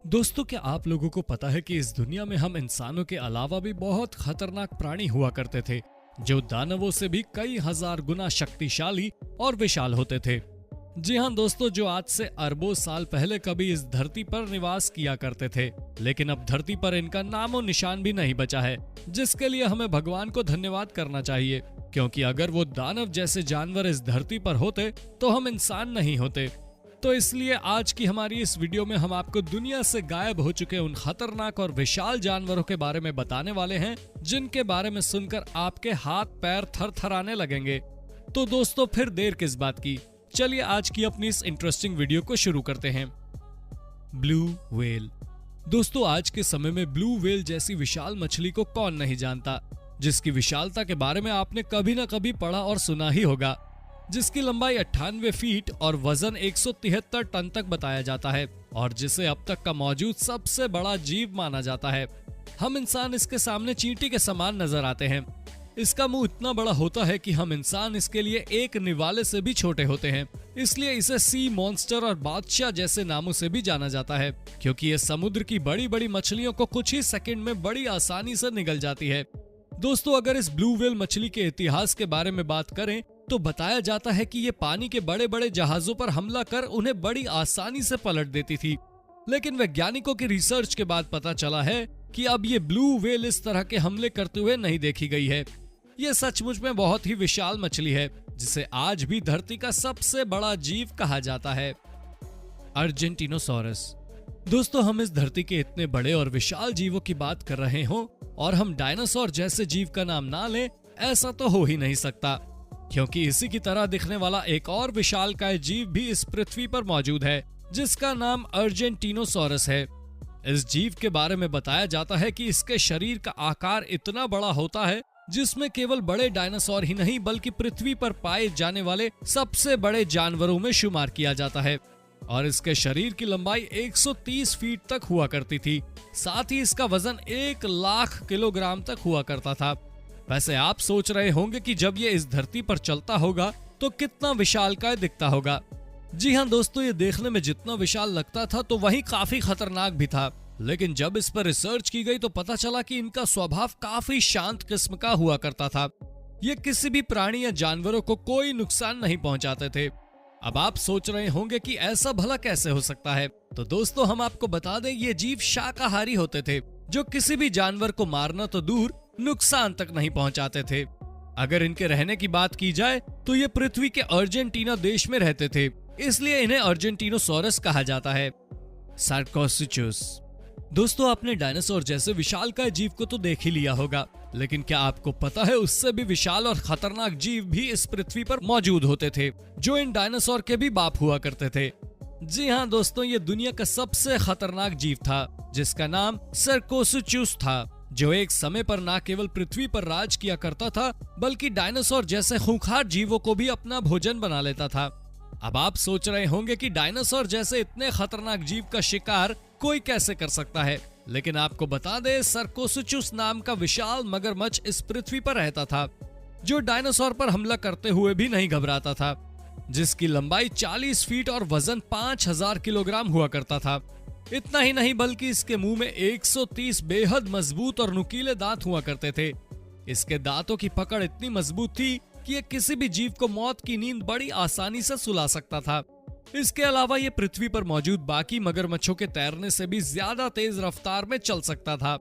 दोस्तों, क्या आप लोगों को पता है कि इस दुनिया में हम इंसानों के अलावा भी बहुत खतरनाक प्राणी हुआ करते थे, जो दानवों से भी कई हजार गुना शक्तिशाली और विशाल होते थे। जी हाँ दोस्तों, जो आज से अरबों साल पहले कभी इस धरती पर निवास किया करते थे, लेकिन अब धरती पर इनका नामो निशान भी नहीं बचा है, जिसके लिए हमें भगवान को धन्यवाद करना चाहिए, क्योंकि अगर वो दानव जैसे जानवर इस धरती पर होते तो हम इंसान नहीं होते। तो इसलिए आज की हमारी इस वीडियो में हम आपको दुनिया से गायब हो चुके उन खतरनाक और विशाल जानवरों के बारे में बताने वाले हैं, जिनके बारे में सुनकर आपके हाथ पैर थरथराने लगेंगे। तो दोस्तों, फिर देर किस बात की, चलिए आज की अपनी इस इंटरेस्टिंग वीडियो को शुरू करते हैं। Blue whale. दोस्तों, आज के समय में ब्लू व्हेल जैसी विशाल मछली को कौन नहीं जानता, जिसकी विशालता के बारे में आपने कभी न कभी पढ़ा और सुना ही होगा, जिसकी लंबाई 98 फीट और वजन 173 टन तक बताया जाता है, और जिसे अब तक का मौजूद सबसे बड़ा जीव माना जाता है। हम इंसान इसके सामने चींटी के समान नजर आते हैं। इसका मुंह इतना बड़ा होता है कि हम इंसान इसके लिए एक निवाले से भी छोटे होते हैं, इसलिए इसे सी मॉन्स्टर और बादशाह जैसे नामों से भी जाना जाता है, क्योंकि ये समुद्र की बड़ी बड़ी मछलियों को कुछ ही सेकंड में बड़ी आसानी से निगल जाती है। दोस्तों, अगर इस ब्लू व्हेल मछली के इतिहास के बारे में बात करें तो बताया जाता है कि ये पानी के बड़े बड़े जहाजों पर हमला कर उन्हें बड़ी आसानी से पलट देती थी, लेकिन वैज्ञानिकों की रिसर्च के बाद पता चला है कि अब ये ब्लू व्हेल इस तरह के हमले करते हुए नहीं देखी गई है। ये सचमुच में बहुत ही विशाल मछली है, जिसे आज भी धरती का सबसे बड़ा जीव कहा जाता है। अर्जेंटिनोसॉरस। दोस्तों, हम इस धरती के इतने बड़े और विशाल जीवों की बात कर रहे हो और हम डायनासोर जैसे जीव का नाम ना लें, ऐसा तो हो ही नहीं सकता, क्योंकि इसी की तरह दिखने वाला एक और विशालकाय जीव भी इस पृथ्वी पर मौजूद है, जिसका नाम अर्जेंटिनोसॉरस है। इस जीव के बारे में बताया जाता है कि इसके शरीर का आकार इतना बड़ा होता है, जिसमें केवल बड़े डायनासोर ही नहीं बल्कि पृथ्वी पर पाए जाने वाले सबसे बड़े जानवरों में शुमार किया जाता है, और इसके शरीर की लंबाई 130 फीट तक हुआ करती थी। साथ ही इसका वजन 1 लाख किलोग्राम तक हुआ करता था। वैसे आप सोच रहे होंगे कि जब ये इस धरती पर चलता होगा तो कितना विशालकाय दिखता होगा। जी हाँ दोस्तों, ये देखने में जितना विशाल लगता था तो वही काफी खतरनाक भी था, लेकिन जब इस पर रिसर्च की गई तो पता चला कि इनका स्वभाव काफी शांत किस्म का हुआ करता था। ये किसी भी प्राणी या जानवरों को कोई नुकसान नहीं पहुंचाते थे। अब आप सोच रहे होंगे कि ऐसा भला कैसे हो सकता है, तो दोस्तों हम आपको बता दें, ये जीव शाकाहारी होते थे, जो किसी भी जानवर को मारना तो दूर नुकसान तक नहीं पहुंचाते थे। अगर इनके रहने की बात की जाए तो ये पृथ्वी के अर्जेंटीना देश में रहते थे, इसलिए इन्हें अर्जेंटिनोसॉरस कहा जाता है। सार्कोसुचुस। दोस्तों, आपने डायनासोर जैसे विशालकाय जीव को तो देख ही लिया होगा, लेकिन क्या आपको पता है उससे भी विशाल और खतरनाक जीव भी इस पृथ्वी पर मौजूद होते थे, जो इन डायनासोर के भी बाप हुआ करते थे। जी हाँ दोस्तों, ये दुनिया का सबसे खतरनाक जीव था, जिसका नाम सार्कोसुचुस था, जो एक समय पर न केवल पृथ्वी पर राज किया करता था, बल्कि डायनासोर जैसे खूंखार जीवों को भी अपना भोजन बना लेता था। अब आप सोच रहे होंगे कि डायनासोर जैसे इतने खतरनाक जीव का शिकार कोई कैसे कर सकता है, लेकिन आपको बता दें, सार्कोसुचुस नाम का विशाल मगरमच्छ इस पृथ्वी पर रहता था, जो डायनासोर पर हमला करते हुए भी नहीं घबराता था, जिसकी लंबाई 40 फीट और वजन 5000 किलोग्राम हुआ करता था। इतना ही नहीं बल्कि इसके मुंह में 130 बेहद मजबूत और नुकीले दांत हुआ करते थे। इसके दांतों की पकड़ इतनी मजबूत थी कि ये किसी भी जीव को मौत की नींद बड़ी आसानी से सुला सकता था। इसके अलावा ये पृथ्वी पर मौजूद बाकी मगरमच्छों के तैरने से भी ज्यादा तेज रफ्तार में चल सकता था।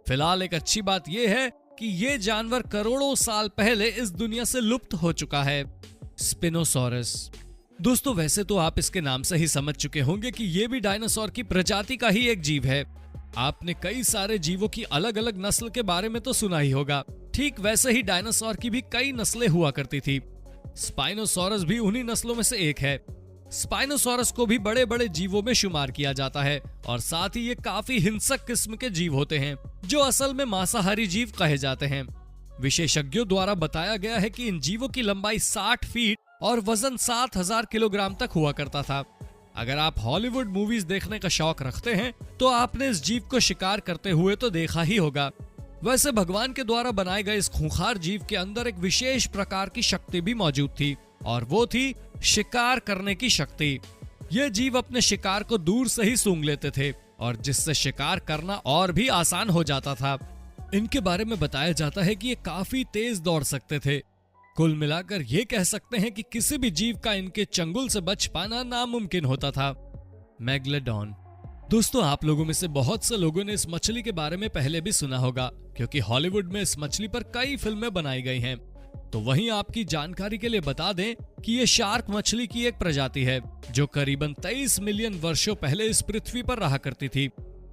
फिलहाल एक अच्छी बात यह है कि ये जानवर करोड़ों साल पहले इस दुनिया से लुप्त हो चुका है। स्पिनोसॉरस। दोस्तों, वैसे तो आप इसके नाम से ही समझ चुके होंगे कि ये भी डायनासोर की प्रजाति का ही एक जीव है। आपने कई सारे जीवों की अलग अलग नस्ल के बारे में तो सुना ही होगा। ठीक वैसे ही डायनासोर की भी कई नस्लें हुआ करती थी। स्पाइनोसॉरस भी उन्हीं नस्लों में से एक है। स्पाइनोसॉरस को भी बड़े बड़े जीवों में शुमार किया जाता है, और साथ ही ये काफी हिंसक किस्म के जीव होते हैं, जो असल में मांसाहारी जीव कहे जाते हैं। विशेषज्ञों द्वारा बताया गया है कि इन जीवों की लंबाई 60 फीट और वजन 7000 किलोग्राम तक हुआ करता था। अगर आप हॉलीवुड मूवीज देखने का शौक रखते हैं तो आपने इस जीव को शिकार करते हुए तो देखा ही होगा। वैसे भगवान के द्वारा बनाए गए इस खूंखार जीव के अंदर एक विशेष प्रकार की शक्ति भी मौजूद थी, और वो थी शिकार करने की शक्ति। ये जीव अपने शिकार को दूर से ही सूंघ लेते थे और जिससे शिकार करना और भी आसान हो जाता था। इनके बारे में बताया जाता है कि ये काफी तेज दौड़ सकते थे। कुल मिलाकर ये कह सकते हैं कि किसी भी जीव का इनके चंगुल से बच पाना नामुमकिन होता था। मेगलोडॉन। दोस्तों, आप लोगों में से बहुत से लोगों ने इस मछली के बारे में पहले भी सुना होगा, क्योंकि हॉलीवुड में इस मछली पर कई फिल्में बनाई गई हैं। तो वहीं आपकी जानकारी के लिए बता दें कि ये शार्क मछली की एक प्रजाति है जो करीबन 23 मिलियन वर्षों पहले इस पृथ्वी पर रहा करती थी।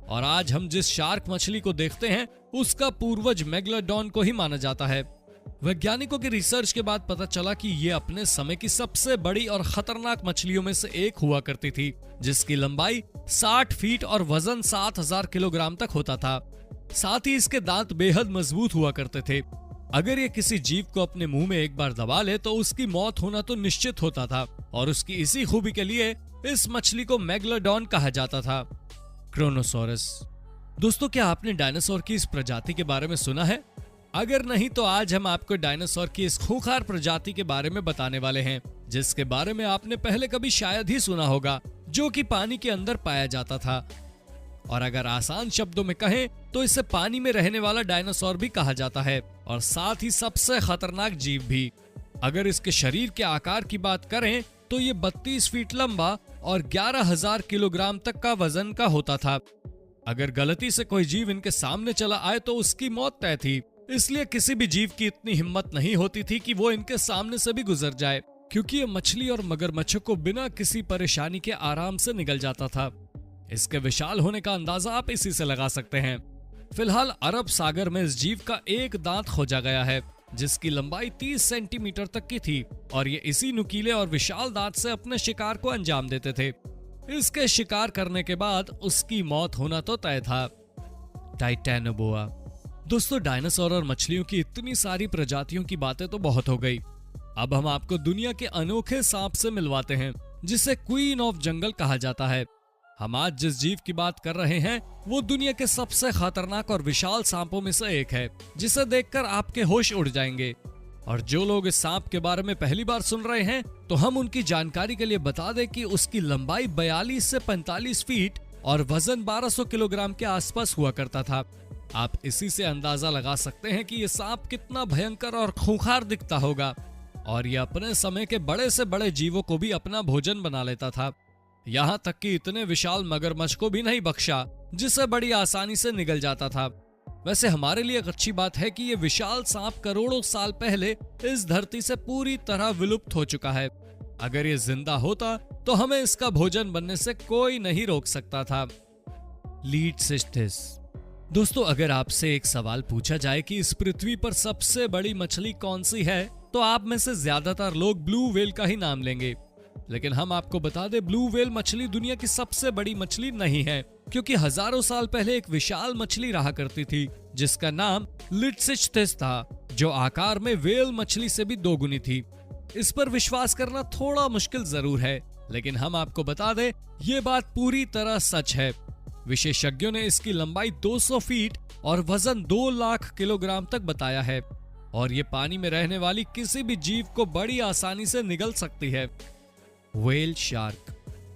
और आज हम जिस शार्क मछली को देखते हैं उसका पूर्वज मेगलोडॉन को ही माना जाता है। वैज्ञानिकों की रिसर्च के बाद पता चला कि ये अपने समय की सबसे बड़ी और खतरनाक मछलियों में से एक हुआ करती थी, जिसकी लंबाई 60 फीट और वजन 7000 किलोग्राम तक होता था। साथ ही इसके दांत बेहद मजबूत हुआ करते थे। अगर ये किसी जीव को अपने मुंह में एक बार दबा ले तो उसकी मौत होना तो निश्चित होता था, और उसकी इसी खूबी के लिए इस मछली को मेगलोडॉन कहा जाता था। क्रोनोसोरस। दोस्तों, क्या आपने डायनासोर की इस प्रजाति के बारे में सुना है? अगर नहीं तो आज हम आपको डायनासोर की इस खूंखार प्रजाति के बारे में बताने वाले हैं, जिसके बारे में आपने पहले कभी शायद ही सुना होगा, जो कि पानी के अंदर पाया जाता था। और अगर आसान शब्दों में कहें तो इसे पानी में रहने वाला डायनासोर भी कहा जाता है, और साथ ही सबसे खतरनाक जीव भी। अगर इसके शरीर के आकार की बात करें तो ये 32 फीट लंबा और 11,000 किलोग्राम तक का वजन का होता था। अगर गलती से कोई जीव इनके सामने चला आए तो उसकी मौत तय थी। इसलिए किसी भी जीव की इतनी हिम्मत नहीं होती थी कि वो इनके सामने से भी गुजर जाए, क्योंकि ये मछली और मगरमच्छों को बिना किसी परेशानी के आराम से निगल जाता था। इसके विशाल होने का अंदाजा आप इसी से लगा सकते हैं। फिलहाल अरब सागर में इस जीव का एक दांत खोजा गया है, जिसकी लंबाई 30 सेंटीमीटर तक की थी, और ये इसी नुकीले और विशाल दांत से अपने शिकार को अंजाम देते थे। इसके शिकार करने के बाद उसकी मौत होना तो तय था। टाइटैनोबोआ। दोस्तों, डायनासोर और मछलियों की इतनी सारी प्रजातियों की बातें तो बहुत हो गई। अब हम आपको दुनिया के अनोखे सांप से मिलवाते हैं, जिसे क्वीन ऑफ जंगल कहा जाता है। हम आज जिस जीव की बात कर रहे हैं वो दुनिया के सबसे खतरनाक और विशाल सांपों में से एक है, जिसे देखकर आपके होश उड़ जाएंगे। और जो लोग इस सांप के बारे में पहली बार सुन रहे हैं तो हम उनकी जानकारी के लिए बता दें कि उसकी लंबाई 42 से 45 फीट और वजन 1200 किलोग्राम के आसपास हुआ करता था। आप इसी से अंदाजा लगा सकते हैं कि ये सांप कितना भयंकर और खूंखार दिखता होगा। और ये अपने समय के बड़े से बड़े जीवों को भी अपना भोजन बना लेता था। यहाँ तक कि इतने विशाल मगरमच्छ को भी नहीं बख्शा, जिसे बड़ी आसानी से निगल जाता था। वैसे हमारे लिए एक अच्छी बात है कि ये विशाल सांप करोड़ों साल पहले इस धरती से पूरी तरह विलुप्त हो चुका है। अगर ये जिंदा होता तो हमें इसका भोजन बनने से कोई नहीं रोक सकता था। लीडसिस्थिस। दोस्तों, अगर आपसे एक सवाल पूछा जाए कि इस पृथ्वी पर सबसे बड़ी मछली कौन सी है, तो आप में से ज्यादातर लोग ब्लू व्हेल का ही नाम लेंगे। लेकिन हम आपको बता दें, ब्लू व्हेल मछली दुनिया की सबसे बड़ी मछली नहीं है, क्योंकि हजारों साल पहले एक विशाल मछली रहा करती थी जिसका नाम लीडसिस्थिस था, जो आकार में व्हेल मछली से भी दोगुनी थी। इस पर विश्वास करना थोड़ा मुश्किल जरूर है, लेकिन हम आपको बता दें ये बात पूरी तरह सच है। विशेषज्ञों ने इसकी लंबाई 200 फीट और वजन 2 लाख किलोग्राम तक बताया है, और ये पानी में रहने वाली किसी भी जीव को बड़ी आसानी से निगल सकती है। Whale shark.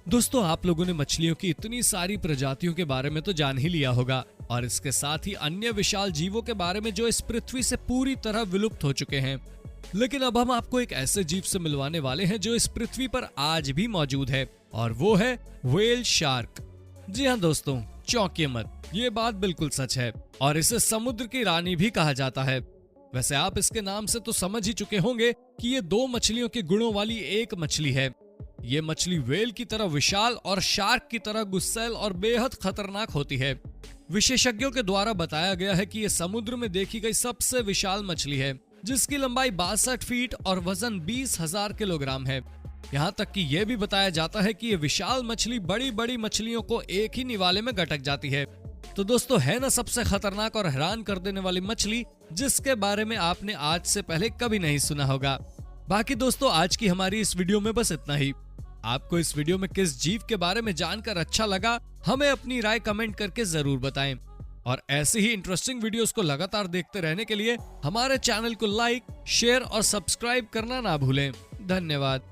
दोस्तों, आप लोगों ने मछलियों की इतनी सारी प्रजातियों के बारे में तो जान ही लिया होगा, और इसके साथ ही अन्य विशाल जीवों के बारे में जो इस पृथ्वी से पूरी तरह विलुप्त हो चुके हैं। लेकिन अब हम आपको एक ऐसे जीव से मिलवाने वाले हैं जो इस पृथ्वी पर आज भी मौजूद है, और वो है व्हेल शार्क। जी हाँ दोस्तों, चौंकिए मत, ये बात बिल्कुल सच है, और इसे समुद्र की रानी भी कहा जाता है। वैसे आप इसके नाम से तो समझ ही चुके होंगे कि ये दो मछलियों के गुणों वाली एक मछली है। ये मछली व्हेल की तरह विशाल और शार्क की तरह गुस्सैल और बेहद खतरनाक होती है। विशेषज्ञों के द्वारा बताया गया है कि ये समुद्र में देखी गई सबसे विशाल मछली है, जिसकी लंबाई 62 फीट और वजन 20,000 किलोग्राम है। यहाँ तक कि यह भी बताया जाता है कि ये विशाल मछली बड़ी बड़ी मछलियों को एक ही निवाले में गटक जाती है। तो दोस्तों, है ना सबसे खतरनाक और हैरान कर देने वाली मछली, जिसके बारे में आपने आज से पहले कभी नहीं सुना होगा। बाकी दोस्तों, आज की हमारी इस वीडियो में बस इतना ही। आपको इस वीडियो में किस जीव के बारे में जानकर अच्छा लगा, हमें अपनी राय कमेंट करके जरूर बताएं। और ऐसी ही इंटरेस्टिंग वीडियोस को लगातार देखते रहने के लिए हमारे चैनल को लाइक, शेयर और सब्सक्राइब करना ना भूलें। धन्यवाद।